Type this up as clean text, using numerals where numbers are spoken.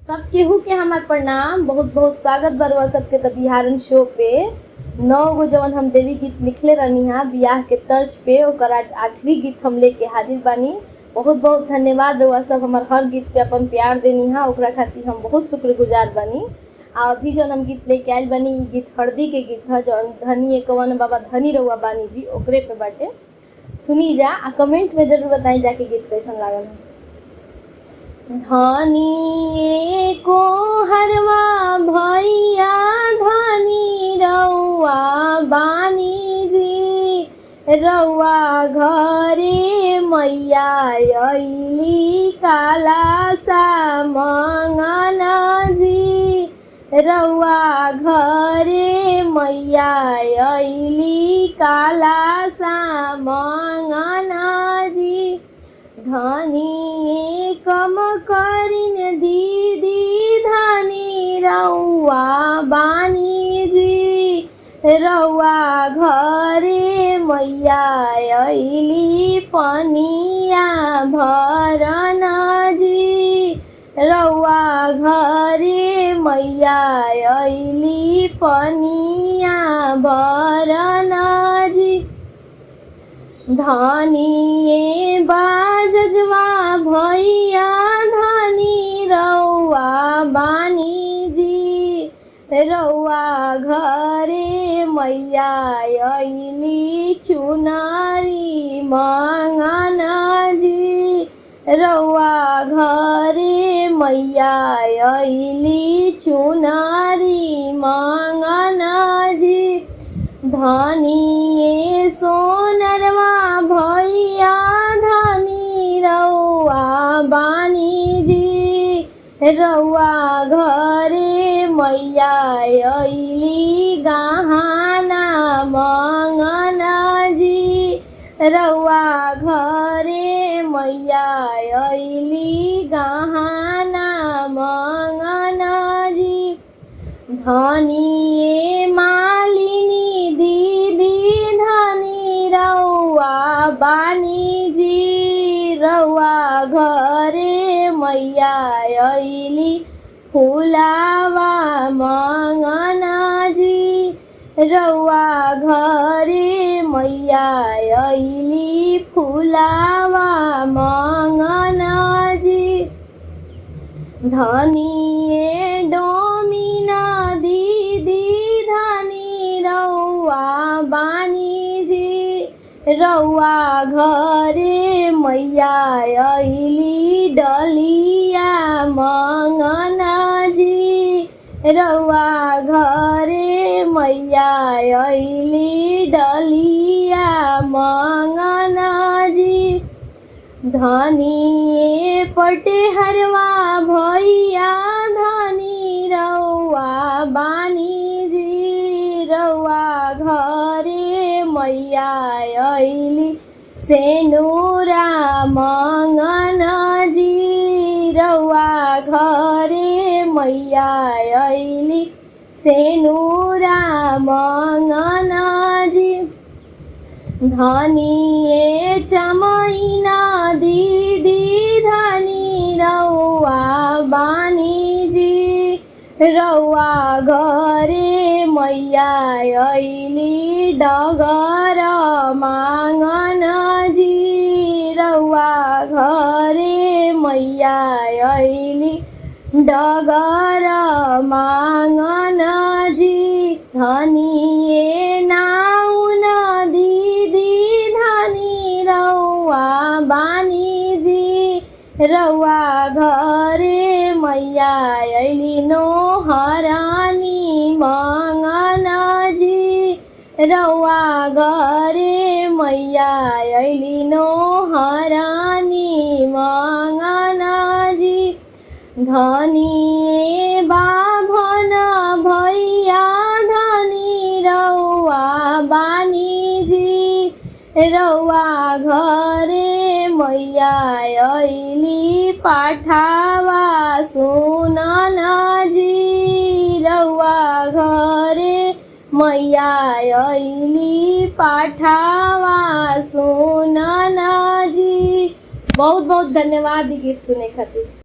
सब केहू के हमार प्रणाम। बहुत बहुत स्वागत बरवा सबके त बिहारन शो पे 9 गो जवन हम देवी गीत लिखले रहनी हा बियाह के तर्ज पे, ओकर आज आखिरी गीत हम लेके हाजिर बानी। बहुत बहुत धन्यवाद रउआ सब हमार हर गीत पे अपन प्यार देनी हा, ओकरा खातिर हम बहुत शुक्रगुजार बानी। आ अभी जौन हम गीत लेके आयल बानी, इ गीत हरदी के गीत ह जौन धनी कवन बाबा धनी रउआ बानी जी ओकरे पे बाटे। सुनी जा आ कमेंट में जरूर बताई जाके गीत कैसन लागल है। धनी को हरवा भैया धनी रउआ बानी जी, रउआ घरे मैया अइली काला सा मंगना जी, रउआ घरे मैया अइली काला सा मंगना जी। धनी कम करिन दीदी धनी रउआ बानी जी, रउआ घरे मैया अइली पनिया भरन जी, रउआ घरे मैया अइली पनिया भरन जी। धनी बाजवा भैया धनी रउआ बानी जी, रउआ घरे मैया अइली चुनरी मंगन जी, रउआ घरे मैया अइली चुनरी मंगन जी। धनी सोनरवा भैया धनी रउआ बानी जी, रउआ घरे मैया अइली गहना मंगन जी, रउआ घरे मैया अइली गहना मंगन जी। धनी मालिनी दीदी धनी रउआ बानी जी, रउआ घरे मैया अइली फुलावा मंगन जी, रउआ घरे मैया अइली फुलावा मंगन जी। धनी डोमिना दीदी धनी रउआ बानी जी, रउआ घरे मैया अइली डलिया मंगन जी, रउआ घरे मैया अइली डलिया मंगन जी। धनी पटेहरवा भैया धनी रउआ बानी जी, रउआ घरे मैया अइली सेनुरा मंगन जी, रउआ घरे मैया अइली सेनुरा मंगन जी। धनी चमैना दीदी धनी रउआ बानी जी, रउआ घरे मैया अइली डगर मांगन जी, रउआ घरे मैया अइली डगर मांगन जी। धनी नाउन दीदी धनी रउआ बानी जी, रउआ घरे मैया अइली नोहरानी मंगन जी, रउआ घरे मैया अइली नोहरानी मंगन जी। धनी बाभन भैया धनी रउआ बानी जी, रउआ घरे मैया अइली पाठावा सुनन जी, रउआ घरे मैया अइली पाठावा सुनन जी। बहुत बहुत धन्यवाद गीत सुने खातिर।